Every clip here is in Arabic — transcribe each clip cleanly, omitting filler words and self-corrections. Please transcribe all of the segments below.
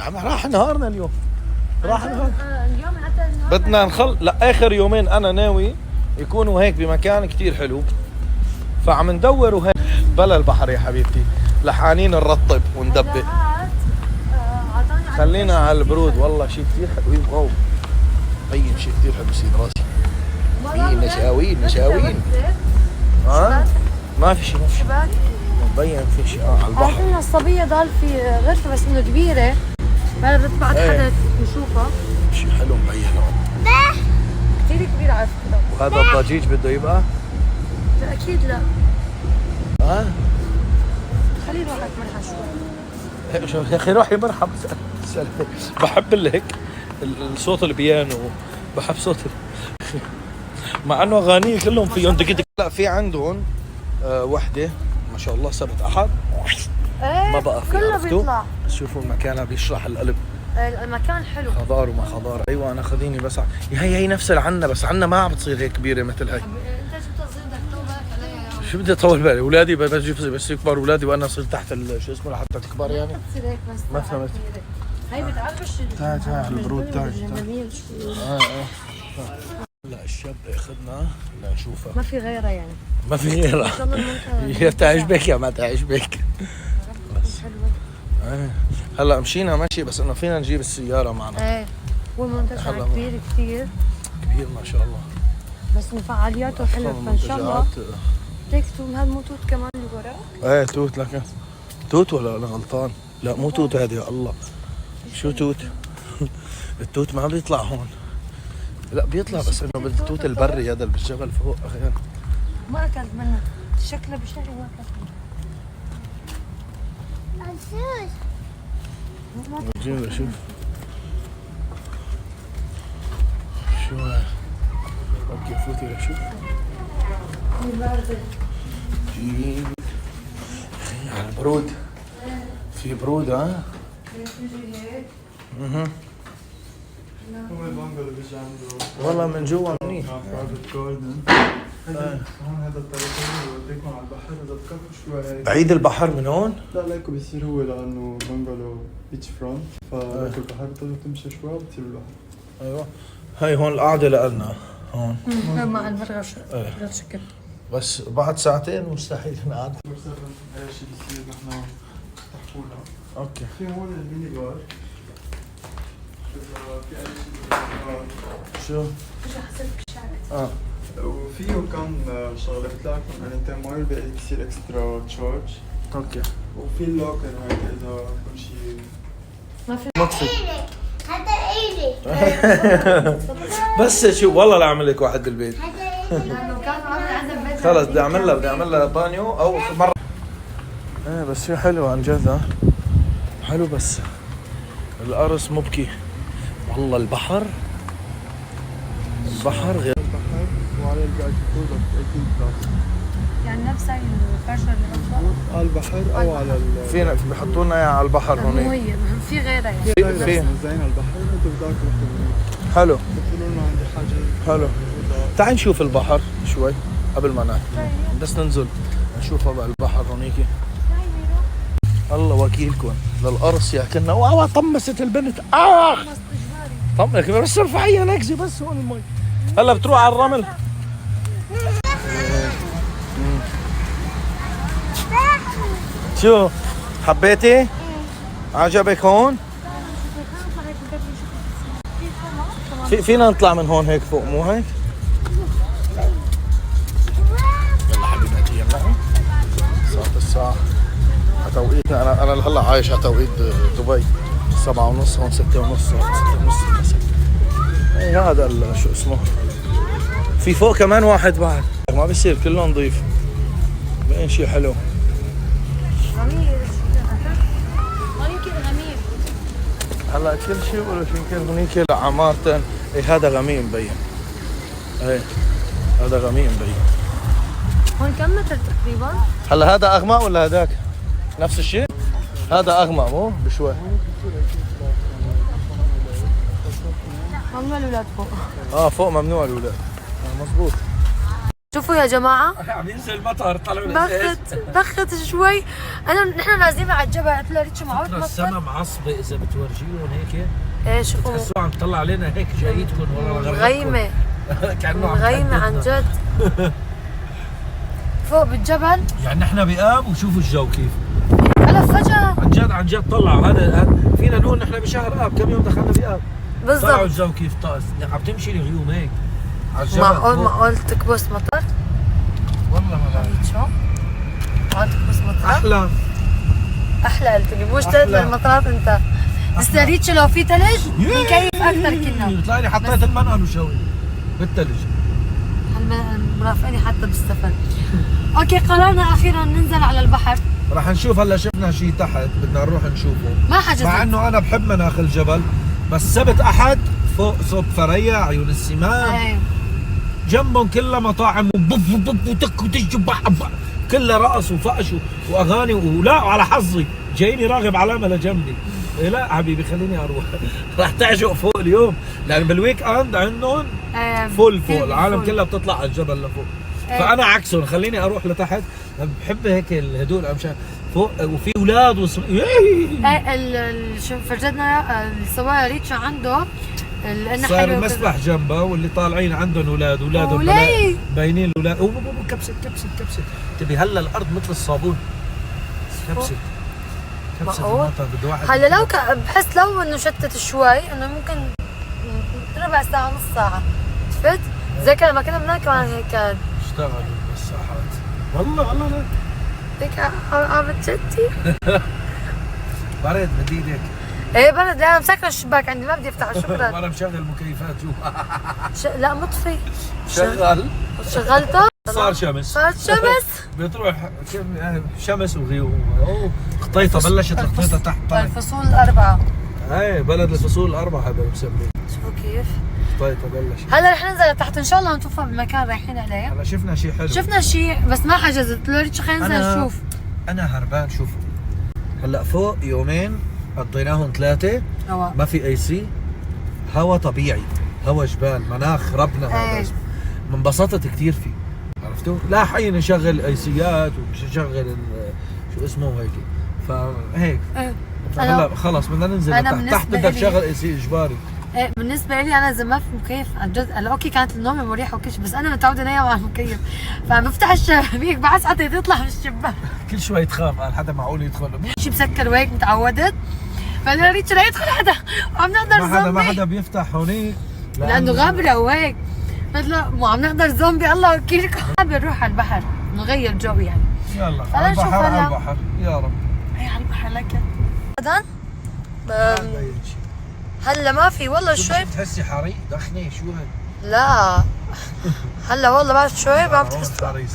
راح نهارنا اليوم. راح نهار اليوم حتى بدنا لا اخر يومين انا ناوي يكونوا هيك بمكان كتير حلو، فعم ندور وهيك بلا البحر يا حبيبتي، لحقانين نرطب وندبق. خلينا على البرود. والله شيء كتير حلو. واو بين شيء كتير حلو سيد راسي. في نشاوين ما في شيء مبين في شيء على البحر. عارفين الصبية ضل في غرفة بس انه كبيرة، بعد بتبعت حدا يشوفها. شيء حلو مبين هون كثير كبير على فكرة. وهذا الضجيج بده يبقى؟ لا اكيد لا. خليه يروح يتمرحى شوي. يا اخي روحي مرحبا. بحب هيك الصوت البيانو، بحب صوت مع انه اغانيه كلهم فيهم دق. لا في عندهم وحده ما شاء الله سبت احد ما بقى في كله بيطلع. شوفوا المكان بيشرح القلب. المكان حلو، خضار وما خضار. ايوه انا خذيني بس هي نفس اللي عنا، بس عنا ما عم بتصير هيك كبيره مثل هيك. انت شو بتصير بدك تطول بالك عليها؟ شو بدي اطول بالي؟ اولادي بس يكبر اولادي وانا اصير تحت شو اسمه لحتى تكبر يعني. بتصير هيك بس ما فهمت. هي بتعرفش تعال البرود تعال. لا الشاب ياخذنا لنشوفها. ما في غيرها يعني. ما في غيرها. هي تعجبك يا ما تعجبك. بس هلا مشينا ماشي، بس انه فينا نجيب السيارة معنا. ايه هو المنتجع كبير كثير كبير ما شاء الله، بس فعالياته حلوة، فان شاء الله ليك هذا مو توت كمان اللي وراك؟ ايه توت. لكن توت ولا انا غلطان؟ لا مو توت هذه يا الله. شو توت؟ التوت ما بيطلع هون. لا بيطلع بس انه بالتوت البري هذا اللي بالجبل فوق اخيرا. ما اكلت منه، شكله بشتغل ما اكلت. جينا شوف شو هاي. اوكي فوتي لشوف. على البرود. في برود ها؟ هو البنجلو بيجي عنده والله من جوا منيح. برايفت جاردن. هون هذا الطريق اللي بوديكم على البحر، اذا بتكفوا شوي هيك. بعيد البحر من هون؟ لا ليكو بيصير هو لانه بنجلو بيتش فرونت، فليكو البحر بتقدر تمشي شوي وبتصير البحر. ايوه هاي هون القعده لنا هون. مع المرغش شكل. بس بعد ساعتين مستحيل نقعد. ايش بيصير نحن تحكوا لنا. اوكي. في هون الميني بار. في اي شيء شو؟ مش حسيت بشعرك. وفيه كم شغله بيطلع لكم اني تايم مايل بقى بصير اكسترا تشارج. اوكي. وفي اللوكر هيك اذا كل شيء ما في مطفي. هذا ايدي. بس شو والله لا اعمل لك واحد بالبيت. لانه كان عندنا بيت. خلص بدي اعمل لها بانيو او مره. ايه بس شو حلو عن جد ها. حلو بس القرص مبكي والله. البحر غير. البحر وعلى الباقي كله 18 بلس. يعني نفس هاي الفرشة اللي على البحر او على فينا بيحطوا لنا اياها على البحر هون. هي في غيرها يعني. في زين على البحر انتوا بدك تروحوا. حلو. بتقولوا لنا عندي حاجه. حلو. تعال نشوف البحر شوي قبل ما ناكل. بس ننزل نشوفها بقى البحر هونيكي. الله وكيلكم للقرص ياكلنا. واو طمست البنت. طمك بس ارفعيها نكزي بس هون المي. هلا بتروح على الرمل. شو حبيتي؟ عجبك هون؟ فينا نطلع من هون هيك فوق مو هيك؟ يلا حبيبتي يلا. صارت الساعة على توقيتنا. أنا هلا عايش على توقيت دبي 7:30 هون 6:30 6:30. إيه هذا شو اسمه. في فوق كمان واحد بعد ما بيصير كله نظيف. بين شيء حلو. غمير غمير. هلا كل شيء ولا شيء يمكن هنيك عمارة. إيه هذا غميم مبين. إيه هذا غميم مبين. هون كم متر تقريبا؟ هلا هذا أغمق ولا هذاك؟ نفس الشيء؟ هذا أغمق مو بشوي. ممنوع الأولاد فوق. فوق ممنوع الأولاد. مزبوط. شوف شوفوا يا جماعه عم ينزل المطر طلعوا لي بخت شوي. نحن نازلين على الجبل، قلت له ريتشو معود مطر. السما معصبه اذا بتورجيهم هيك. ايه شوفوا تحسوا عم تطلع علينا هيك جايتكم والله غيمه كانه عم غيمه عن جد. فوق بالجبل يعني نحن بآب وشوفوا الجو كيف. هلا فجأة عن جد طلعوا. هذا فينا نقول نحن بشهر آب، كم يوم دخلنا بآب. طلعوا بالضبط. الجو كيف طاس، عم تمشي الغيوم هيك على الجبل. معقول تكبس مطر؟ والله ما بعرف. شو؟ معقول تكبس مطر؟ احلى قلت لي، مش ثلاث المطرات انت. لسه ريتش لو في ثلج بنكيف اكثر كنا. طلع لي حطيت المنقل وشوي بالثلج. مرافقني حتى بالسفر. اوكي قررنا اخيرا ننزل على البحر. راح نشوف هلا شفنا شيء تحت بدنا نروح نشوفه. ما حجزت. مع انه انا بحب مناخ الجبل، بس سبت احد فوق صوب ثريا عيون السمان. ايوه جنبهم كلها مطاعم وبف وبف وتك وتج كلها رقص وفقش واغاني ولا على حظي جايني راغب علامه لجنبي. إيه لا حبيبي خليني اروح. راح تعشق فوق اليوم لان بالويك اند عندهم فول فوق العالم كلها بتطلع على الجبل لفوق. فانا عكسهم خليني اروح لتحت. بحب هيك الهدوء الامشاء فوق وفي اولاد فرجتنا السواق ريتشو عنده صار المسبح جنبه واللي طالعين عندهم اولادهم باينين الاولاد. كبست تبي هلا الارض مثل الصابون. كبست بده واحد. هلا لو بحس لو انه شتت شوي انه ممكن ربع ساعة نص ساعة شفت؟ زي لما كنا بناكل كمان هيك اشتغلوا بالساحات. والله لا هيك عم بتشتي. برد بدي ايدك. ايه برد. لا انا مسكر الشباك عندي ما بدي افتح. شكرا. وانا مشغل مكيفات جوا. لا مطفي. شغلته صار شمس. بتروح شمس وغيوم. خطيطه بلشت الخطيطه تحت. الفصول الاربعه. ايه بلد الفصول الاربعه هذا بسميه. شوفوا كيف خطيطه بلشت. هلا رح ننزل تحت ان شاء الله نشوفها بالمكان رايحين عليه. هلا شفنا شيء حلو. شفنا شيء بس ما حجزت. لو ريتش خلينا ننزل نشوف. انا هربان. شوفوا هلا فوق يومين قضيناهم 3 ما في اي سي، هوا طبيعي، هوا جبال، مناخ ربنا هذا. انبسطت كثير فيه عرفتوا؟ لا حين نشغل اي سيات ونشغل شو اسمه هيك فهيك. هلا خلص بدنا ننزل تحت بدك تشغل اي سي اجباري. ايه بالنسبه لي انا اذا ما في مكيف عن جد. هلا اوكي كانت النومه مريحه وكل شيء بس انا متعوده انام على المكيف فعم بفتح الشبابيك بعد حتى يطلع من الشباك. كل شوي تخاف قال حدا معقول يدخل شيء مسكر وهيك متعودت. فانا ريتش لا يدخل حدا وعم نحضر زومبي. ما حدا بيفتح هونيك لانه غبره وهيك. قلت له مو عم نحضر زومبي الله وكيلكم. بنروح على البحر نغير جو يعني. يلا على البحر على البحر يا رب. هي على البحر لك غدا. هلا ما في والله شوي. بتحسي حريق دخنه شو هيك؟ لا هلا والله بعد شوي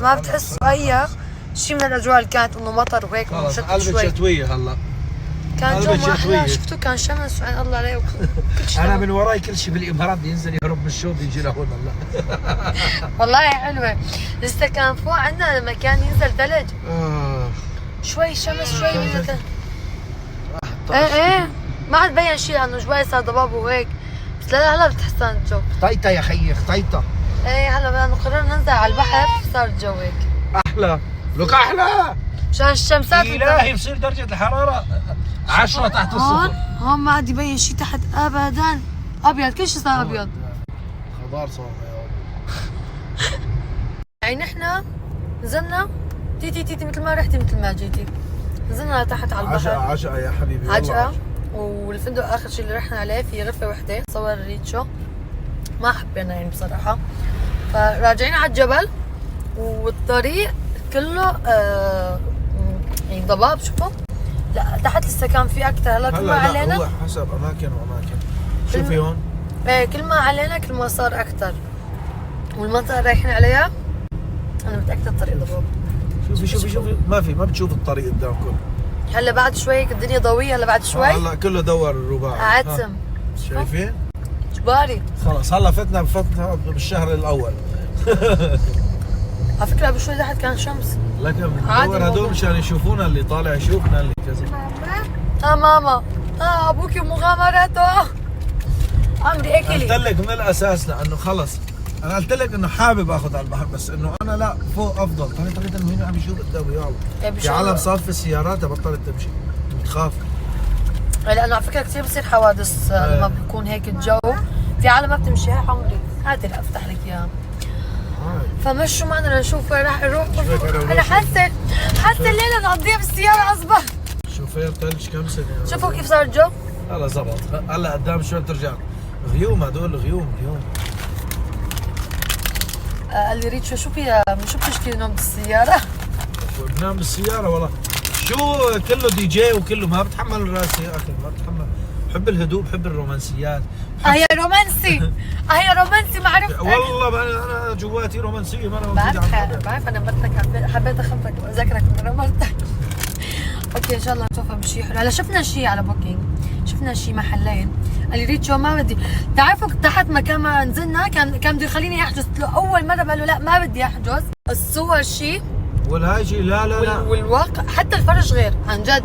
ما بتحس اي شيء من الاجواء اللي كانت انه مطر وهيك وشتت شوي. قلبت شتويه هلا كان جو ما احلى. شفتوا كان شمس سبحان الله عليه كل شيء. انا من وراي كل شيء بالامارات بينزل يهرب من الشوب يجي لهون هلا. والله حلوه. لسه كان فوق عندنا لما كان ينزل ثلج شوي شمس شوي نزل. ايه ما عاد بين شيء لانه شوي صار ضباب وهيك بس هلا بتحسن الجو. خطيطه يا خيي خطيطه. ايه هلا بدنا نقرر ننزل على البحر صار الجو هيك احلى. لك احلى مشان الشمسات. الهي بصير درجه الحراره 10 تحت الصفر. هون ما عاد يبين شيء تحت ابدا. ابيض كل شيء صار ابيض. خضار صار يعني نحن نزلنا تي مثل ما رحتي مثل ما جيتي. نزلنا لتحت على البحر. عجقه يا حبيبي عجقه. والفندق اخر شيء اللي رحنا عليه في غرفه وحده صور ريتشو ما حبينا يعني بصراحه. فراجعين على الجبل والطريق كله يعني ضباب. شوفوا لا تحت لسه كان في اكثر. هلا كل ما علينا هو حسب اماكن واماكن. شوفي هون ايه كل ما علينا كل ما صار اكثر. والمنطقه رايحين عليها انا متاكده الطريق ضباب. شوفي ما بتشوف الطريق قدامكم. هلا بعد شوي هيك الدنيا ضويه. هلا بعد شوي هلا كله دور الرباعي. عتم شايفين؟ جباري. خلص هلا فتنا بالشهر الاول. على فكره قبل شوي تحت كان شمس. لكن بندور هدول مشان يشوفونا اللي طالع يشوفنا اللي كذا. ماما ابوكي ومغامراته. عمري اكلي. قلت لك من الاساس لانه خلص انا قلت لك انه حابب اخذ على البحر، بس انه انا لا، فوق افضل. طريقة انه هنا عم يشوف قدامي يلا. في عالم صار في السيارات بطلت تمشي، بتخاف. لانه على فكره كثير بصير حوادث لما بيكون هيك الجو. في عالم ما بتمشي. هاي عمري هاتي لا افتح لك اياها. فمشوا معنا لنشوف وين راح نروح. انا حاسه الليله نقضيها بالسياره اصبح. شوفير ثلج كم سنه. شوفوا كيف صار الجو. هلا زبط، هلا قدام شوي بترجع. غيوم هدول غيوم. قال لي ريتشو شو بتشكي نوم بالسياره؟ بنام بالسياره والله. شو كله دي جي وكله ما بتحمل راسي يا اخي، ما بتحمل. بحب الهدوء، بحب الرومانسيات. هي رومانسي معروف. والله انا جواتي رومانسيه، ما انا بعرف انا مرتك حبيت اخبرك واذكرك انه مرتك. اوكي ان شاء الله نشوفها بشيء حلو. هلا شفنا شيء على بوكينج، شفنا شيء محلين. قال لي ريتشو ما بدي. بتعرفوا تحت مكان ما نزلنا كان بده يخليني احجز له اول مره، قال له لا ما بدي احجز. الصور شيء والهاي شيء لا والواقع حتى الفرش غير عن جد.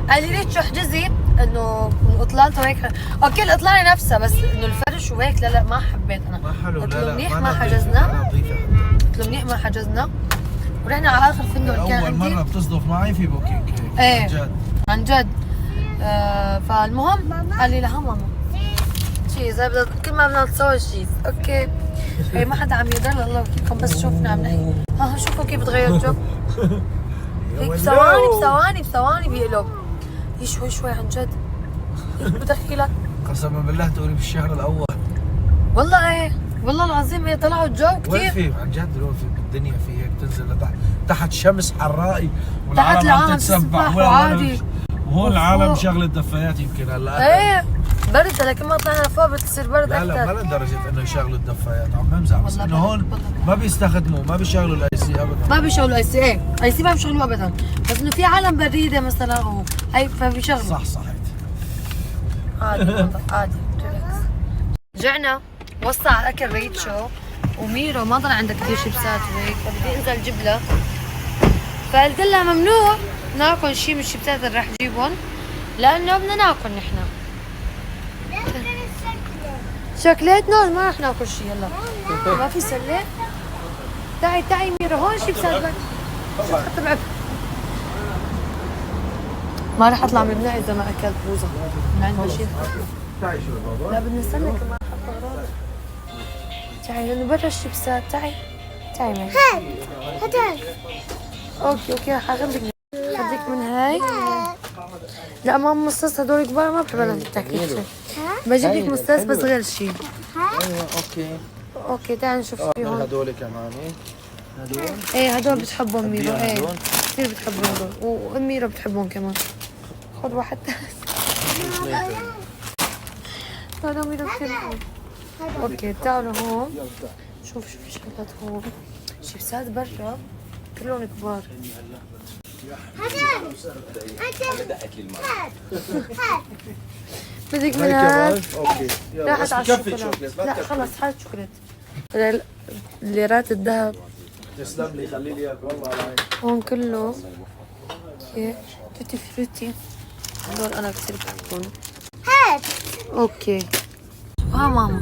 قال لي ريتشو احجزي انه اطلالته هيك. اوكي الاطلاله نفسها، بس انه الفرش وهيك لا ما حبيت انا. ما حلو. قلت له لا منيح ما حجزنا. قلت له منيح ما حجزنا. ورحنا على اخر فندق اللي كان اول مره بتصدف معي في بوكينج هيك. ايه عن جد. فالمهم قال لي لها ماما شيء زي كل ما بدنا نتصور شيء. اوكي ايه ما حدا عم يقدر الله وكيلكم، بس شوفنا عم نحكي. شوفوا كيف تغير الجو. هيك بثواني بيقلب. شوي عن جد. بدي احكي لك قسما بالله تقولي بالشهر الاول. والله ايه والله العظيم ايه طلعوا الجو كثير. وين في عن جد في الدنيا في هيك بتنزل لتحت، تحت شمس حرائي تحت والعالم عم تتسبح وعادي. وهون العالم شغل الدفايات يمكن هلا. ايه برد، لكن ما طلعنا لفوق بتصير برد اكثر. لا ما لدرجه انه يشغلوا الدفايات، عم بمزح. بس انه هون ما بيستخدموا، ما بيشغلوا الاي سي ابدا. ما بيشغلوا اي سي. ايه اي سي ما بيشغلوا ابدا، بس انه في عالم بريده مثلا هي فبيشغلوا. صح عادي والله عادي. رجعنا وصى على اكل ريتشو وميرو ما ضل عندها كثير شيبسات وهيك، فبدي انزل اجيب لها. فقلت لها ممنوع ناكل شيء من الشيبسات اللي راح اجيبهم لانه بدنا ناكل نحن. شوكليت نو ما راح ناكل شيء. يلا ما في سله. تعي ميرو هون شيبسات لك. حتى ما راح اطلع من هنا اذا ما اكلت بوزه من عند شيء. لا بدنا نستنى كمان حتى غراض. تعي لانه برا الشيبسات. تعي معي. هات اوكي حاخذك من هاي. لا ما مصاص هدول كبار ما بحب انا التاكل. بجيب لك مصاص بس غير شيء. اوكي تعال نشوف في هون. هدول كمان هدول. ايه هدول بتحبهم ميرو. ايه كثير بتحبهم هدول وميرو بتحبهم كمان. خذ واحد هذا ميرو كثير بحبهم. اوكي تعالوا هون. شوف شغلات هون. شيبسات برا كلهم كبار. بدك من هاد؟ اوكي راحت على الشوكولات. لا خلص هاي شوكولات. ليرات الذهب. تسلم لي خلي لي اياك والله على عيني. هون كله اوكي توتي فروتي. هدول انا كثير بحبهم. هات اوكي ماما